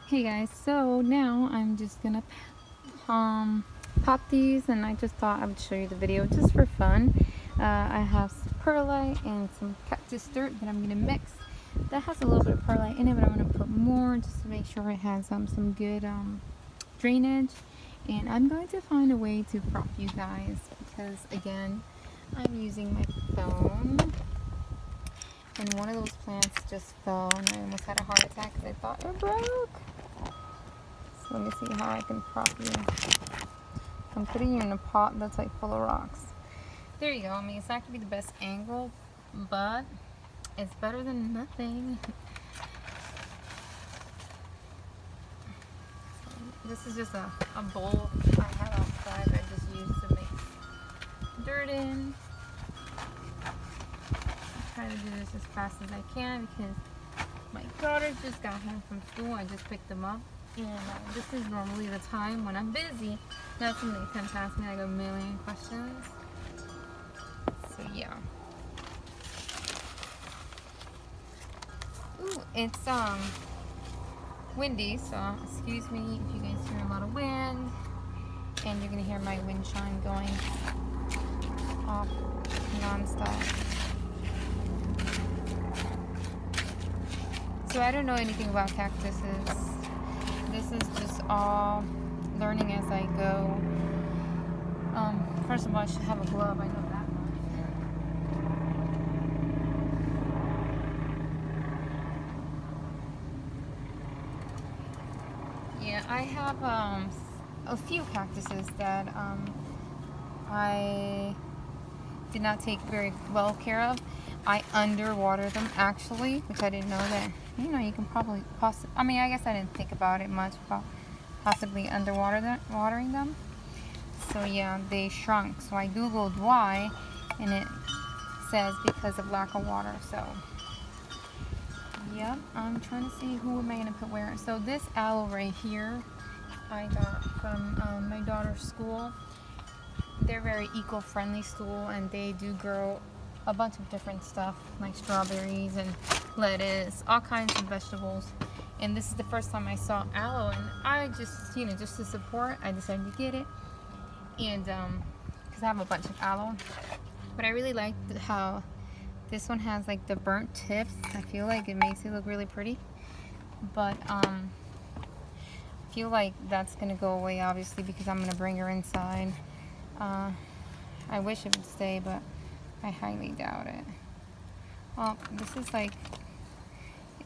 Hey guys, so now I'm just gonna pop these, and I just thought I would show you the video just for fun. I have some perlite and some cactus dirt that I'm gonna mix. That has a little bit of perlite in it, but I'm gonna put more just to make sure it has some good drainage. And I'm going to find a way to prop you guys because again, I'm using my phone. And one of those plants just fell, and I almost had a heart attack because I thought it broke. So let me see how I can prop you. I'm putting you in a pot that's like full of rocks. There you go. I mean, it's not going to be the best angle, but it's better than nothing. So this is just a bowl I had outside I just used to mix dirt in. Trying to do this as fast as I can because my daughter just got home from school. I just picked them up, and this is normally the time when I'm busy. That's when they tend to ask me like a million questions. So yeah. Ooh, it's windy, so excuse me if you guys hear a lot of wind, and you're gonna hear my wind chime going off non-stop. So I don't know anything about cactuses. This is just all learning as I go. First of all, I should have a glove. I know that much. Yeah, I have a few cactuses that I did not take very well care of. I underwater them actually, which I didn't know that. You can probably I mean, I guess I didn't think about it much about possibly watering them. So yeah, they shrunk. So I googled why, and it says because of lack of water. So yep, I'm trying to see who am I gonna put where. So this aloe right here, I got from my daughter's school. They're very eco-friendly school, and they do grow a bunch of different stuff like strawberries and lettuce, all kinds of vegetables. And this is the first time I saw aloe, and I just, just to support, I decided to get it. And because I have a bunch of aloe, but I really like how this one has like the burnt tips. I feel like it makes it look really pretty, but I feel like that's gonna go away obviously because I'm gonna bring her inside. I wish it would stay, but I highly doubt it. Well, this is like,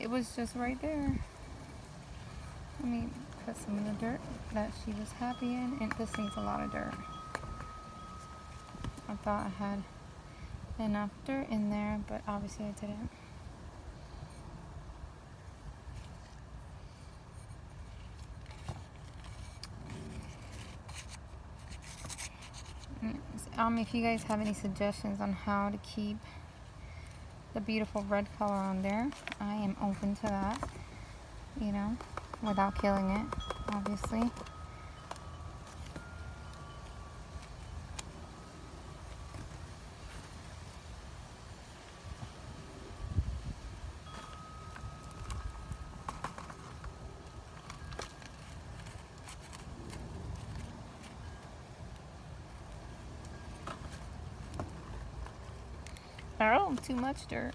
it was just right there. Let me put some of the dirt that she was happy in, and this needs a lot of dirt. I thought I had enough dirt in there, but obviously I didn't. If you guys have any suggestions on how to keep the beautiful red color on there, I am open to that, without killing it, obviously. Oh, too much dirt.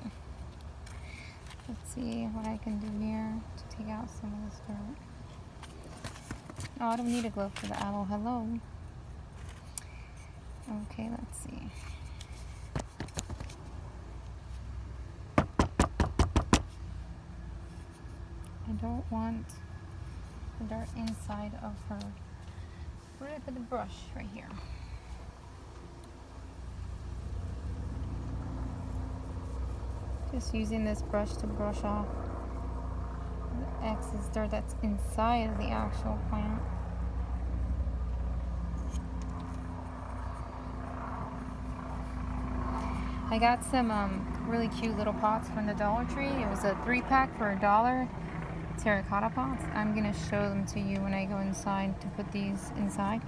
Let's see what I can do here to take out some of this dirt. Oh, I don't need a glove for the aloe. Hello. Okay, let's see. I don't want the dirt inside of her. Where did I put the brush? Right here. Just using this brush to brush off the excess dirt that's inside of the actual plant. I got some really cute little pots from the Dollar Tree. It was a 3-pack for $1. Terracotta pots. I'm gonna show them to you when I go inside to put these inside.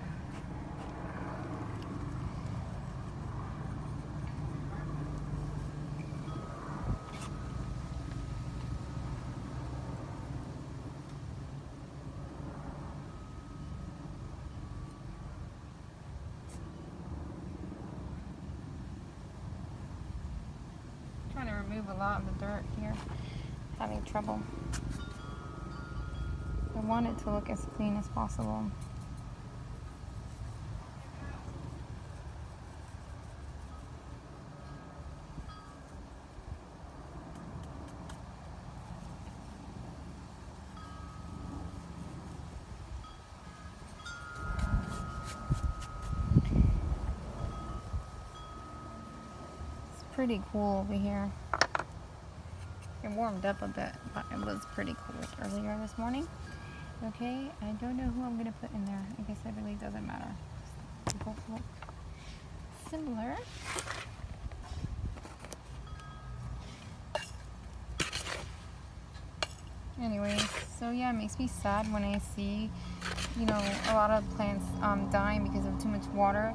a lot of the dirt here. Having trouble. I want it to look as clean as possible. Pretty cool over here. It warmed up a bit, but it was pretty cool earlier this morning. Okay, I don't know who I'm gonna put in there. I guess it really doesn't matter. They both look similar. Anyways, so yeah, it makes me sad when I see, you know, a lot of plants dying because of too much water.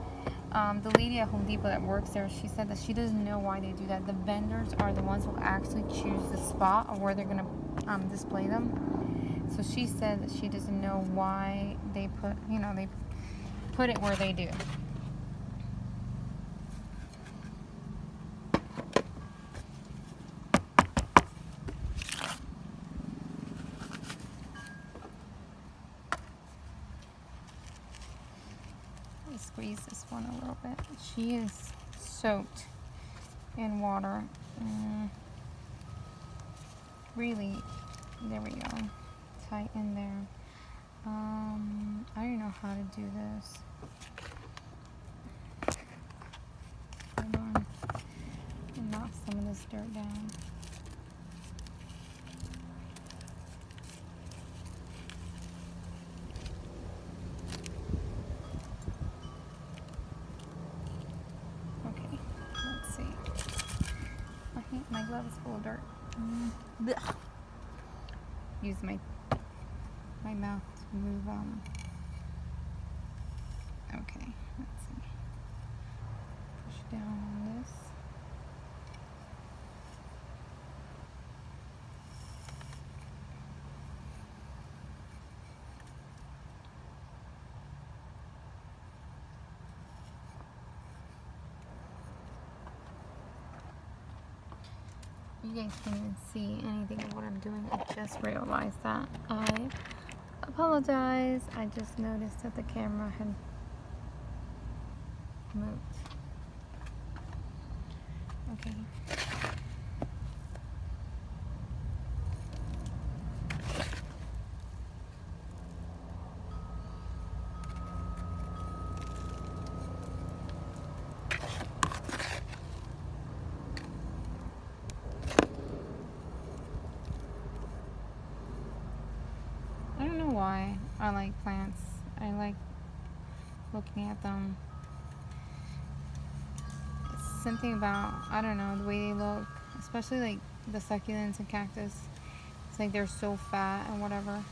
The lady at Home Depot that works there, she said that she doesn't know why they do that. The vendors are the ones who actually choose the spot of where they're going to display them. So she said that she doesn't know why they put, you know, they put it where they do. Squeeze this one a little bit. She is soaked in water. Really, there we go. Tight in there. I don't know how to do this. Hold on. And knock some of this dirt down. My glove is full of dirt. Use my mouth to move okay, let's see. Push down on this. You guys can't even see anything of what I'm doing. I just realized that. I apologize. I just noticed that the camera had moved. Okay. I don't know why I like plants. I like looking at them. It's something about, I don't know, the way they look, especially like the succulents and cactus. It's like they're so fat and whatever.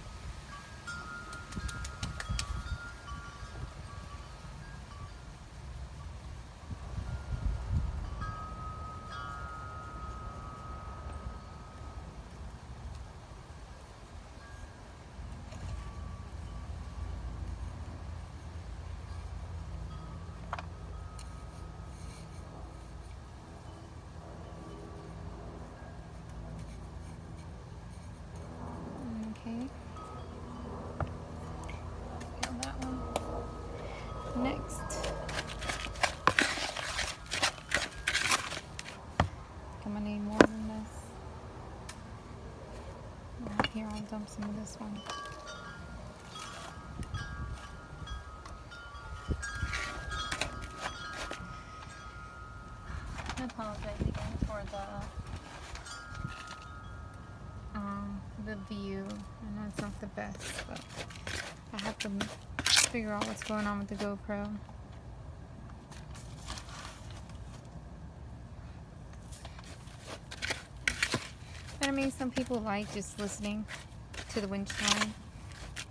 Okay. Got that one. Next. I'm gonna need more than this. Here, I'll dump some of this one. I apologize again for the view. I know it's not the best, but I have to figure out what's going on with the GoPro. But I mean, some people like just listening to the wind chime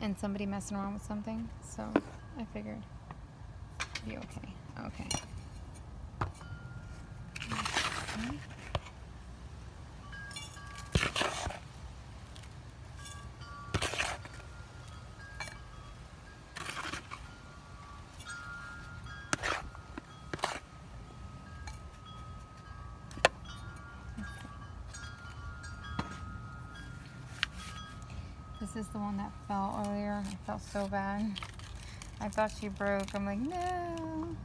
and somebody messing around with something, so I figured it'd be okay. Okay. Okay. This is the one that fell earlier. I felt so bad. I thought she broke. I'm like, no.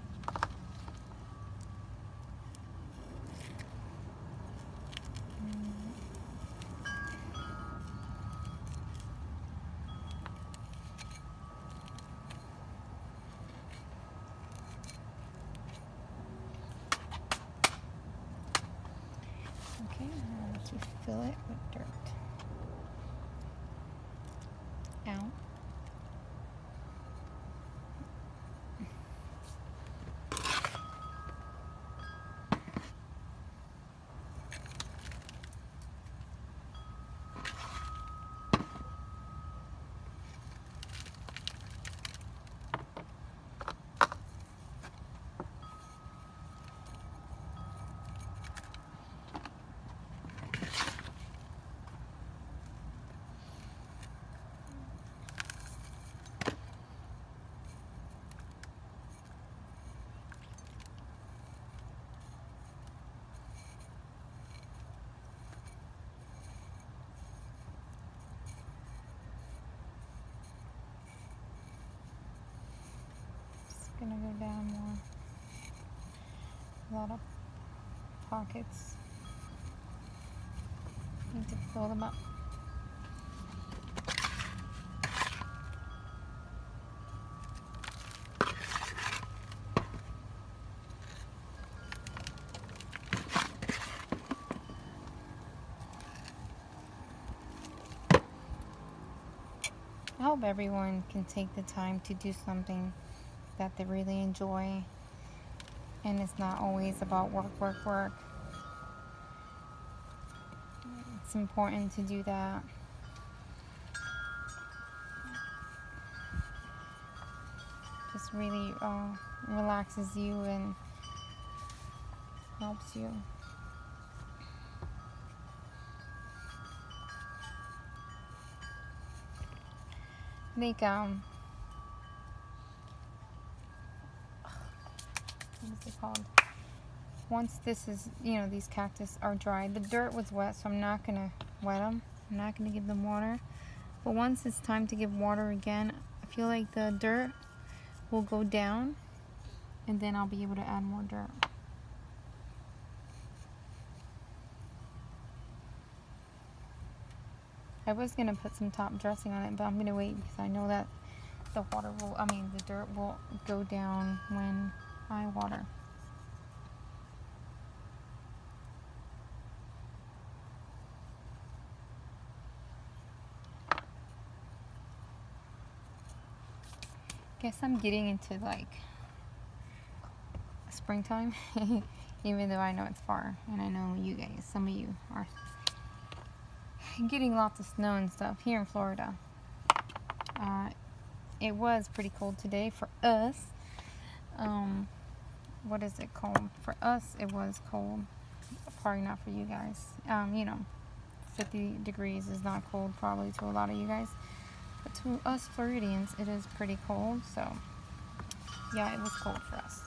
Okay, now to fill it with dirt. Out. Gonna go down more. A lot of pockets. Need to fill them up. I hope everyone can take the time to do something that they really enjoy, and it's not always about work, work, work. It's important to do that. Just really relaxes you and helps you. Like what is it called? Once this is, these cactus are dry, the dirt was wet, so I'm not gonna wet them. I'm not gonna give them water. But once it's time to give water again, I feel like the dirt will go down, and then I'll be able to add more dirt. I was gonna put some top dressing on it, but I'm gonna wait because I know that the dirt will go down when I water. Guess I'm getting into like springtime, even though I know it's far, and I know you guys, some of you are getting lots of snow and stuff here in Florida. It was pretty cold today for us. What is it called? For us, it was cold. Probably not for you guys. 50 degrees is not cold probably to a lot of you guys. But to us Floridians, it is pretty cold. So, yeah, it was cold for us.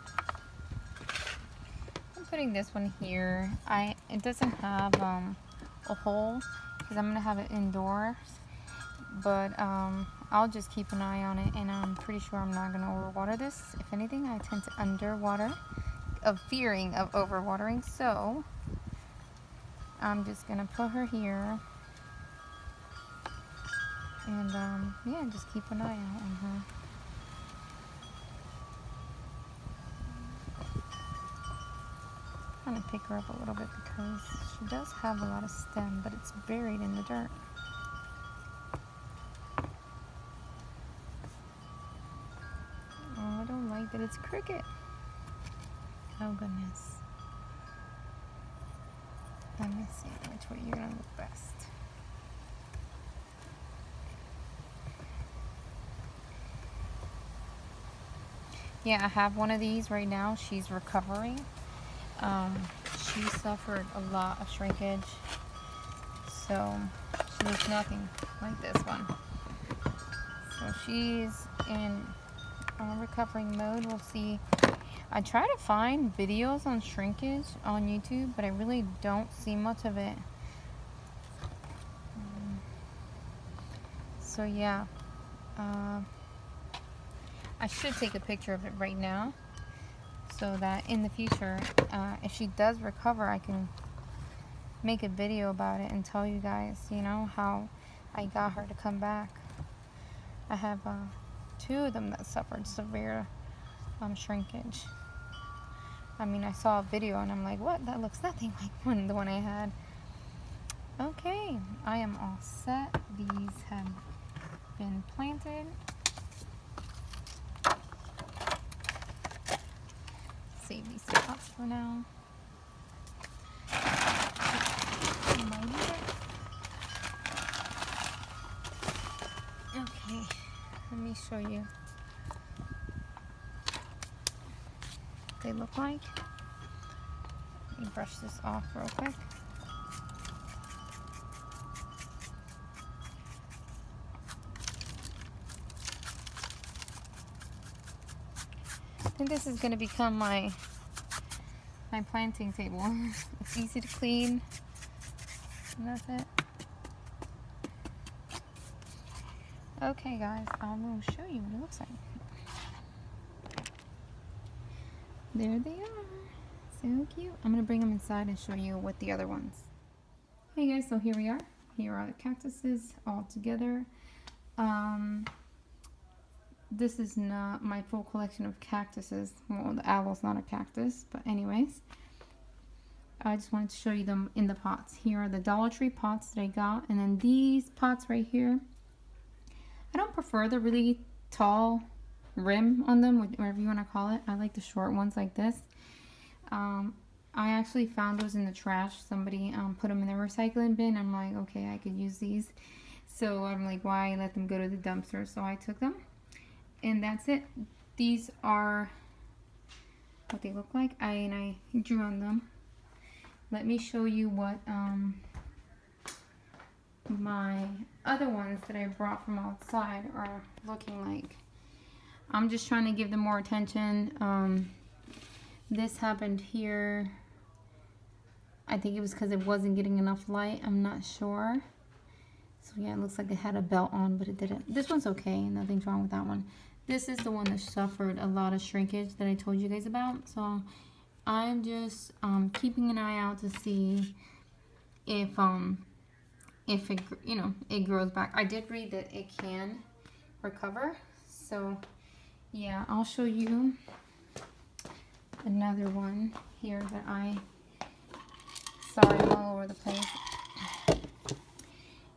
I'm putting this one here. It doesn't have a hole because I'm going to have it indoors. But I'll just keep an eye on it, and I'm pretty sure I'm not going to overwater this. If anything, I tend to underwater, fearing of overwatering. So I'm just going to put her here, and yeah, just keep an eye out on her. I'm going to pick her up a little bit because she does have a lot of stem, but it's buried in the dirt. Oh, I don't like that it's crooked. Oh goodness. Let me see which way you're going to look best. Yeah, I have one of these right now. She's recovering. She suffered a lot of shrinkage, so she looks nothing like this one. So she's in recovering mode. We'll see. I try to find videos on shrinkage on YouTube, but I really don't see much of it. So yeah, I should take a picture of it right now so that in the future, if she does recover, I can make a video about it and tell you guys, you know, how I got her to come back. I have 2 of them that suffered severe shrinkage. I mean, I saw a video and I'm like, what? That looks nothing like the one I had. Okay, I am all set. These have been planted. Save these spots for now. Okay, let me show you what they look like. Let me brush this off real quick. I think this is going to become my planting table. It's easy to clean, and that's it. Okay guys, I will show you what it looks like. There they are. So cute. I'm going to bring them inside and show you what the other ones. Hey guys, so here we are. Here are the cactuses all together. This is not my full collection of cactuses. Well, the aloe's not a cactus, but anyways. I just wanted to show you them in the pots. Here are the Dollar Tree pots that I got. And then these pots right here. I don't prefer the really tall rim on them, whatever you want to call it. I like the short ones like this. I actually found those in the trash. Somebody put them in the recycling bin. I'm like, okay, I could use these. So I'm like, why let them go to the dumpster? So I took them. And that's it. These are what they look like. I drew on them. Let me show you what my other ones that I brought from outside are looking like. I'm just trying to give them more attention. This happened here. I think it was because it wasn't getting enough light. I'm not sure. So yeah, it looks like it had a belt on, but it didn't. This one's okay. Nothing's wrong with that one. This is the one that suffered a lot of shrinkage that I told you guys about. So I'm just keeping an eye out to see if it, you know, it grows back. I did read that it can recover. So yeah, I'll show you another one here that sorry, I'm all over the place.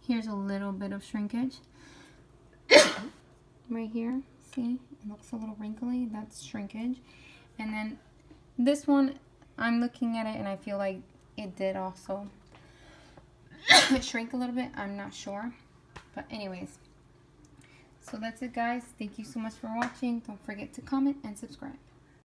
Here's a little bit of shrinkage right here. See, it looks a little wrinkly. That's shrinkage. And then this one, I'm looking at it and I feel like it did also shrink a little bit. I'm not sure, but anyways, so that's it guys. Thank you so much for watching. Don't forget to comment and subscribe.